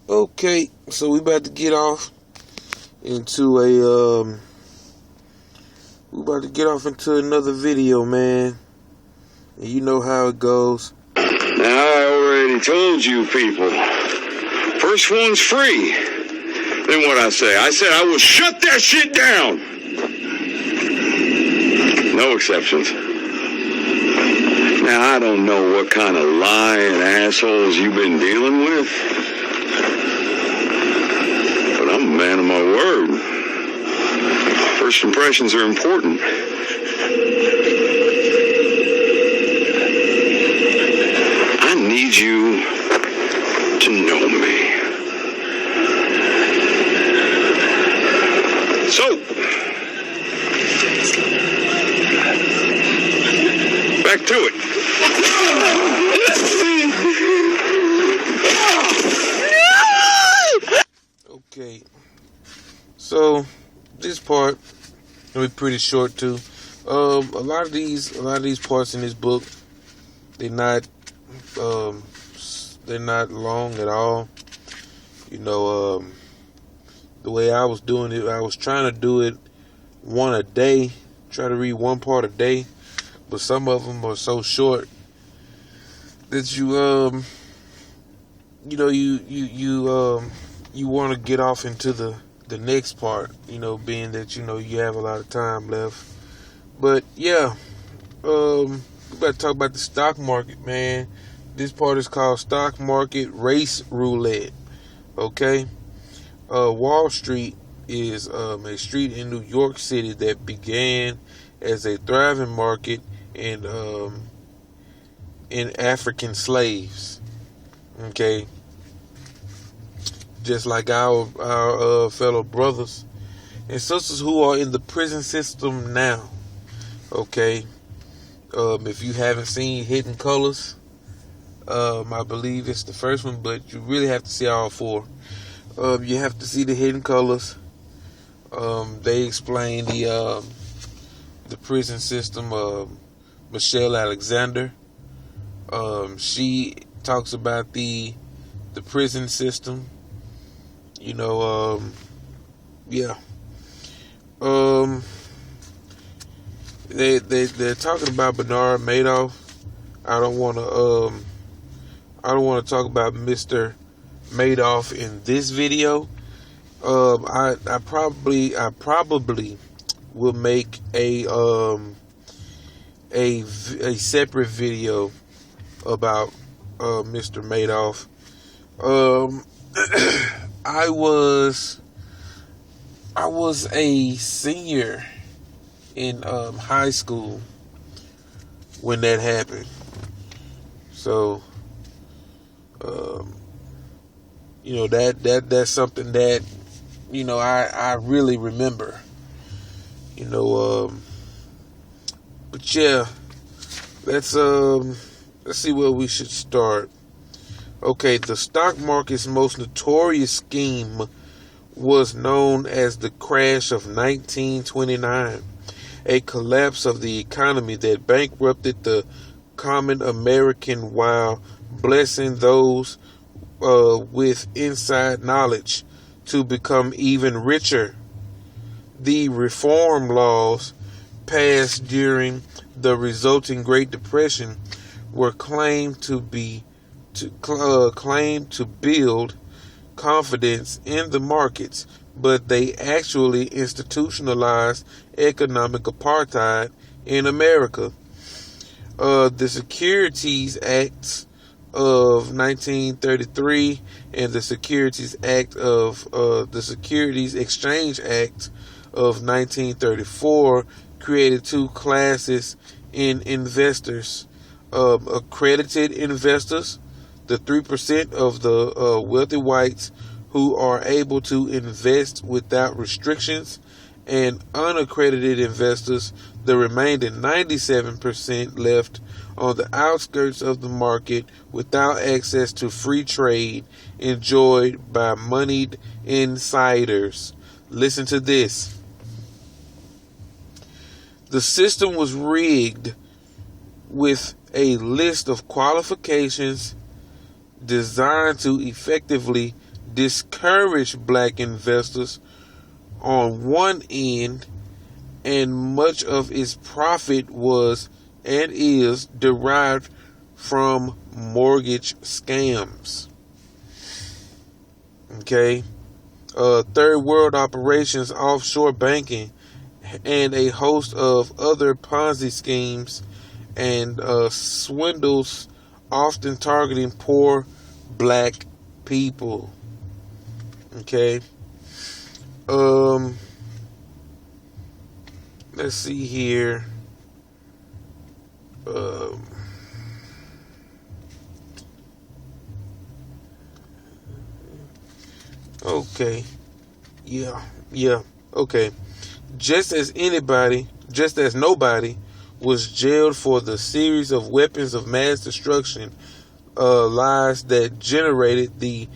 Okay, so we about to get off into another video, man. And you know how it goes. Now, I already told you people. First one's free. Then what I say? I said I will shut that shit down. No exceptions. Now, I don't know what kind of lying assholes you've been dealing with. But I'm a man of my word. First impressions are important. I need you to know me. So, back to it. Okay, so this part will be pretty short too. A lot of these parts in this book, they're not long at all. You know, the way I was doing it, I was trying to do it one a day, try to read one part a day, but some of them are so short that you want to get off into the next part, being that you have a lot of time left. But yeah, we better talk about the stock market, man. This part is called Stock Market Race Roulette. Okay, Wall Street is a street in New York City that began as a thriving market in African slaves. Okay, just like our fellow brothers and sisters who are in the prison system now. Okay, if you haven't seen Hidden Colors, I believe it's the first one, but you really have to see all four. You have to see the Hidden Colors. They explain the prison system. Michelle Alexander, she talks about the prison system. Yeah. They're talking about Bernard Madoff. I don't want to talk about Mr. Madoff in this video. I probably will make a separate video about Mr. Madoff. I was a senior in high school when that happened. So that's something that I really remember. But yeah, let's see where we should start. Okay, the stock market's most notorious scheme was known as the crash of 1929, a collapse of the economy that bankrupted the common American while blessing those with inside knowledge to become even richer. The reform laws passed during the resulting Great Depression were claimed to build confidence in the markets, but they actually institutionalized economic apartheid in America. The Securities Acts of 1933 and the Securities Exchange Act of 1934 created two classes in investors: accredited investors, the 3% of the wealthy whites who are able to invest without restrictions, and unaccredited investors, the remaining 97% left on the outskirts of the market without access to free trade enjoyed by moneyed insiders. Listen to this. The system was rigged with a list of qualifications designed to effectively discouraged black investors on one end, and much of its profit was and is derived from mortgage scams. Okay. Third world operations, offshore banking, and a host of other Ponzi schemes and swindles, often targeting poor black people. Okay. Let's see here. Okay. Yeah. Okay. Just as nobody was jailed for the series of weapons of mass destruction lies that generated the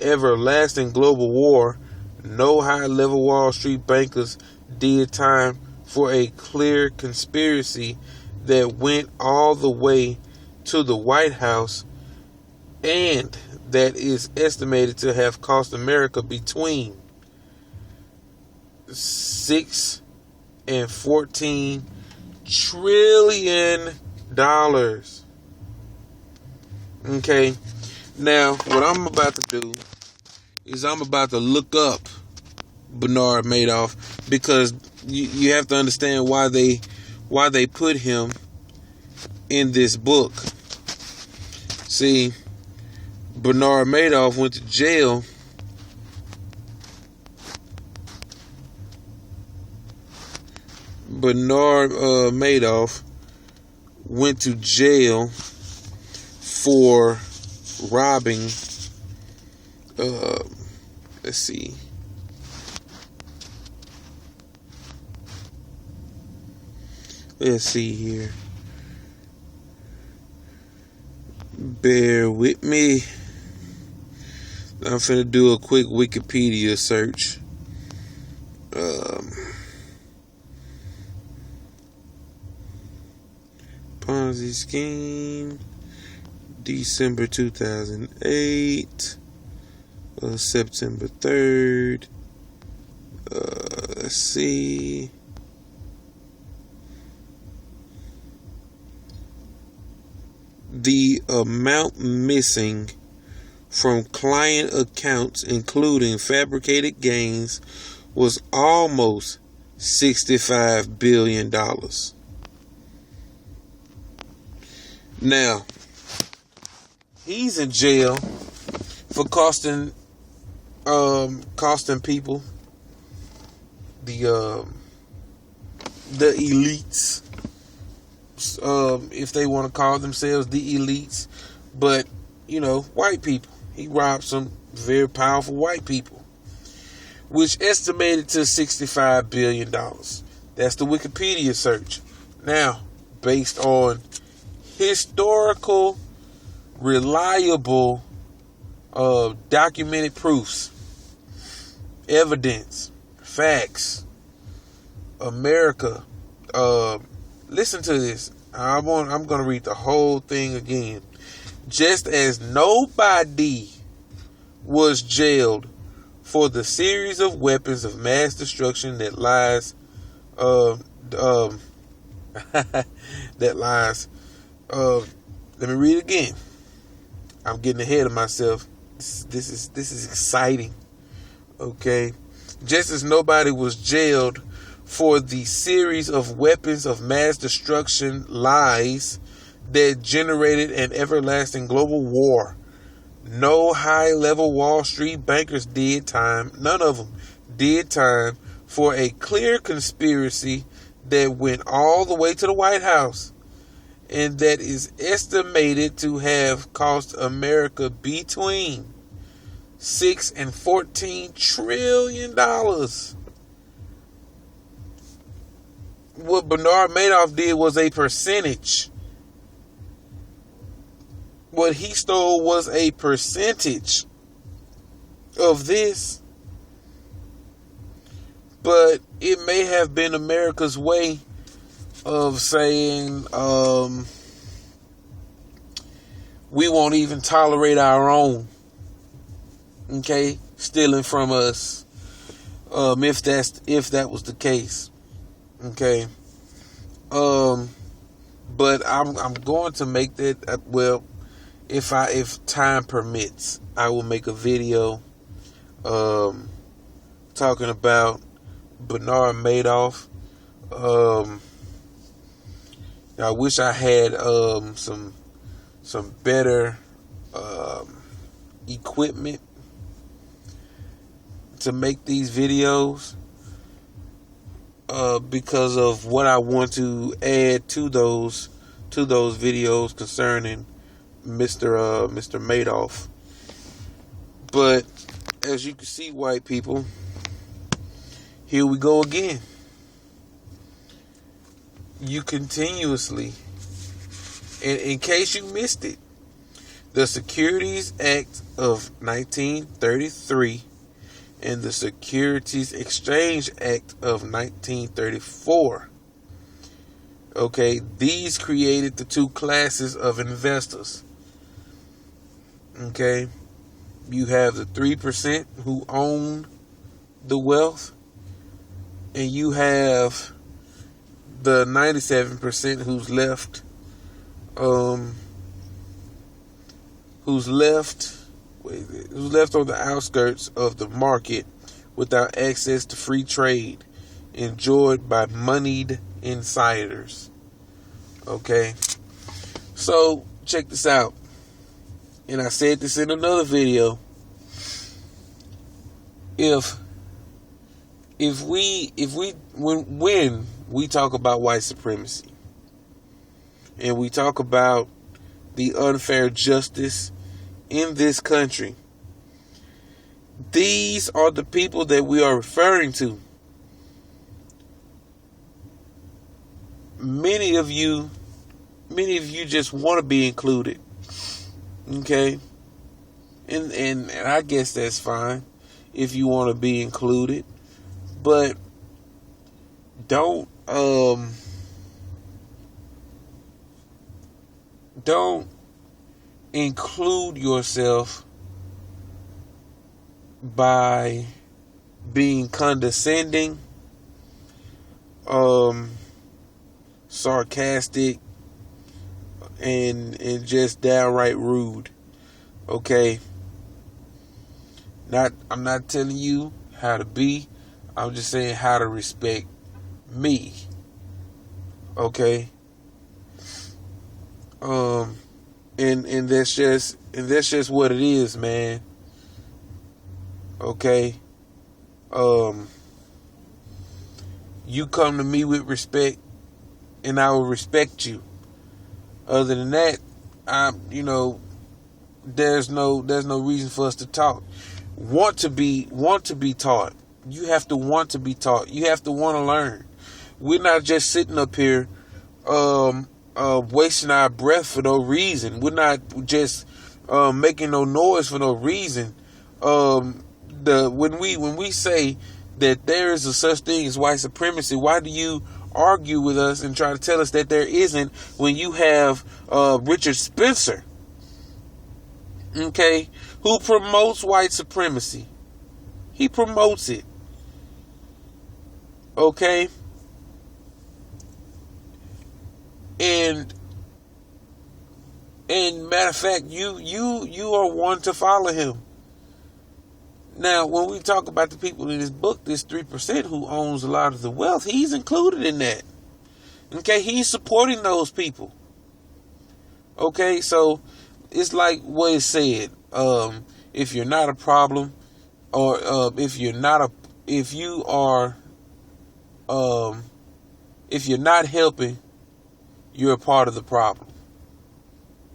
everlasting global war, no high-level Wall Street bankers did time for a clear conspiracy that went all the way to the White House, and that is estimated to have cost America between $6 and $14 trillion. Okay, now what I'm about to do is I'm about to look up Bernard Madoff, because you have to understand why they put him in this book. See, Bernard Madoff went to jail Madoff went to jail for robbing, let's see, here, bear with me, I'm finna do a quick Wikipedia search. Ponzi scheme, December 2008, September 3rd. Let's see. The amount missing from client accounts, including fabricated gains, was almost $65 billion. Now, he's in jail for costing people, the elites, if they want to call themselves the elites, but white people. He robbed some very powerful white people, which estimated to $65 billion. That's the Wikipedia search. Now, based on historical, reliable, documented proofs, evidence, facts, America. Listen to this. I'm going to read the whole thing again. Just as nobody was jailed for the series of weapons of mass destruction that lies, let me read it again. I'm getting ahead of myself. This is exciting. Okay. Just as nobody was jailed for the series of weapons of mass destruction lies that generated an everlasting global war, no high-level Wall Street bankers did time. None of them did time for a clear conspiracy that went all the way to the White House, and that is estimated to have cost America between $6 and $14 trillion. What Bernard Madoff did was a percentage. What he stole was a percentage of this. But it may have been America's way of saying, we won't even tolerate our own. Okay, stealing from us. If that was the case. Okay. But I'm going to make that. Well, if time permits, I will make a video talking about Bernard Madoff. I wish I had some better equipment to make these videos, because of what I want to add to those videos concerning Mr. Madoff. But as you can see, white people, here we go again. You continuously, in case you missed it, the Securities Act of 1933 and the Securities Exchange Act of 1934. Okay, these created the two classes of investors. Okay, you have the 3% who own the wealth, and you have the 97% who's left on the outskirts of the market without access to free trade enjoyed by moneyed insiders. Okay, so check this out, and I said this in another video. When we talk about white supremacy and we talk about the unfair justice in this country, these are the people that we are referring to. Many of you just want to be included. Okay? And I guess that's fine if you want to be included. But don't include yourself by being condescending, sarcastic, and just downright rude. Okay? I'm not telling you how to be. I'm just saying how to respect me. Okay? And that's just what it is, man. Okay? You come to me with respect, and I will respect you. Other than that, there's no reason for us to talk. Want to be taught. You have to want to be taught. You have to want to learn. We're not just sitting up here wasting our breath for no reason. We're not just making no noise for no reason. When we say that there is a such thing as white supremacy, why do you argue with us and try to tell us that there isn't when you have Richard Spencer, okay, who promotes white supremacy? He promotes it. Okay? And matter of fact, you are one to follow him. Now, when we talk about the people in this book, this 3% who owns a lot of the wealth, he's included in that. Okay, he's supporting those people. Okay, so it's like what it said. If you're not a problem, or if you're not helping, you're a part of the problem.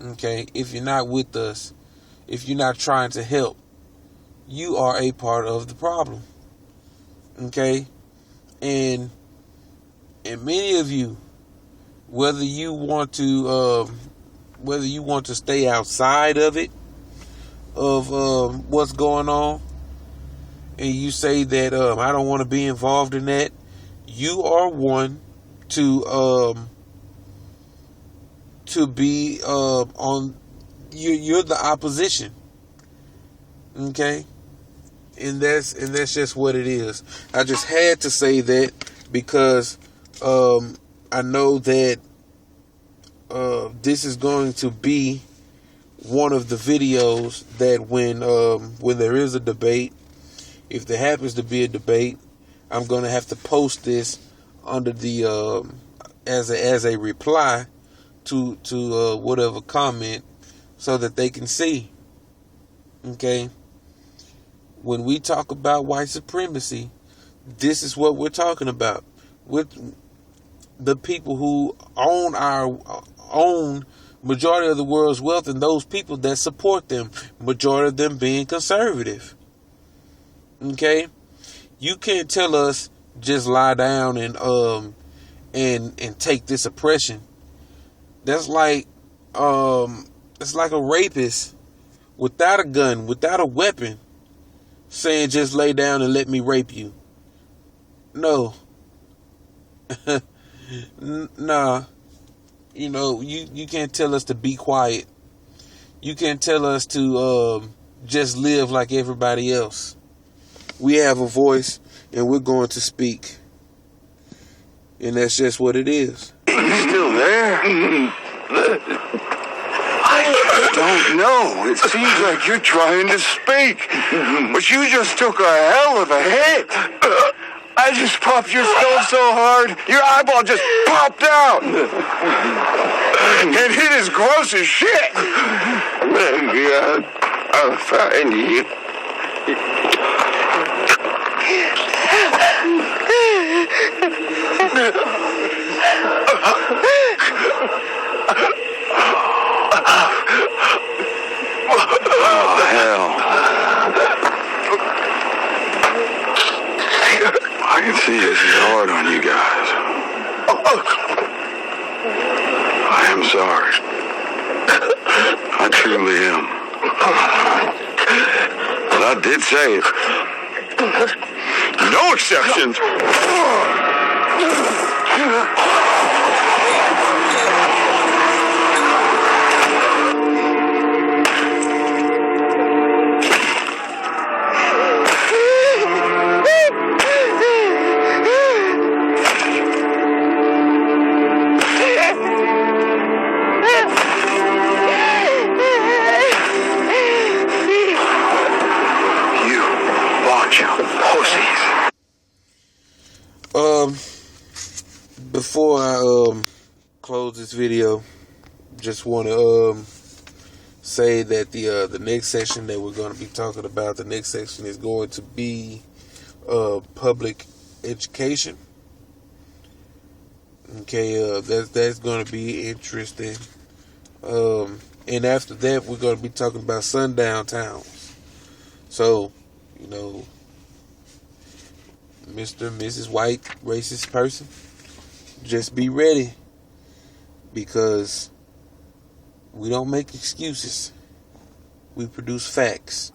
Okay, if you're not with us, if you're not trying to help, you are a part of the problem. Okay, and many of you, whether you want to stay outside of it, of what's going on, and you say that I don't want to be involved in that, you are one to be on. You're the opposition. Okay, and that's just what it is. I just had to say that because I know that this is going to be one of the videos that when there is a debate, if there happens to be a debate, I'm going to have to post this under the as a reply to whatever comment, so that they can see. Okay, when we talk about white supremacy, this is what we're talking about. With the people who own majority of the world's wealth, and those people that support them, majority of them being conservative. Okay, you can't tell us just lie down and take this oppression. That's like it's like a rapist without a gun, without a weapon, saying just lay down and let me rape you. No. Nah. You know, you can't tell us to be quiet. You can't tell us to just live like everybody else. We have a voice, and we're going to speak. And that's just what it is. You still there? I don't know. It seems like you're trying to speak, but you just took a hell of a hit. I just popped your skull so hard, your eyeball just popped out. And it is gross as shit. God, I'll find you. Oh, hell. I can see this is hard on you guys. I am sorry. I truly am. But I did say it. No exceptions. Before I close this video, just want to say that the next section that we're going to be talking about, the next section is going to be public education. Okay, that's going to be interesting. And after that, we're going to be talking about sundown towns. So, you know, Mr. and Mrs. White racist person, just be ready, because we don't make excuses. We produce facts.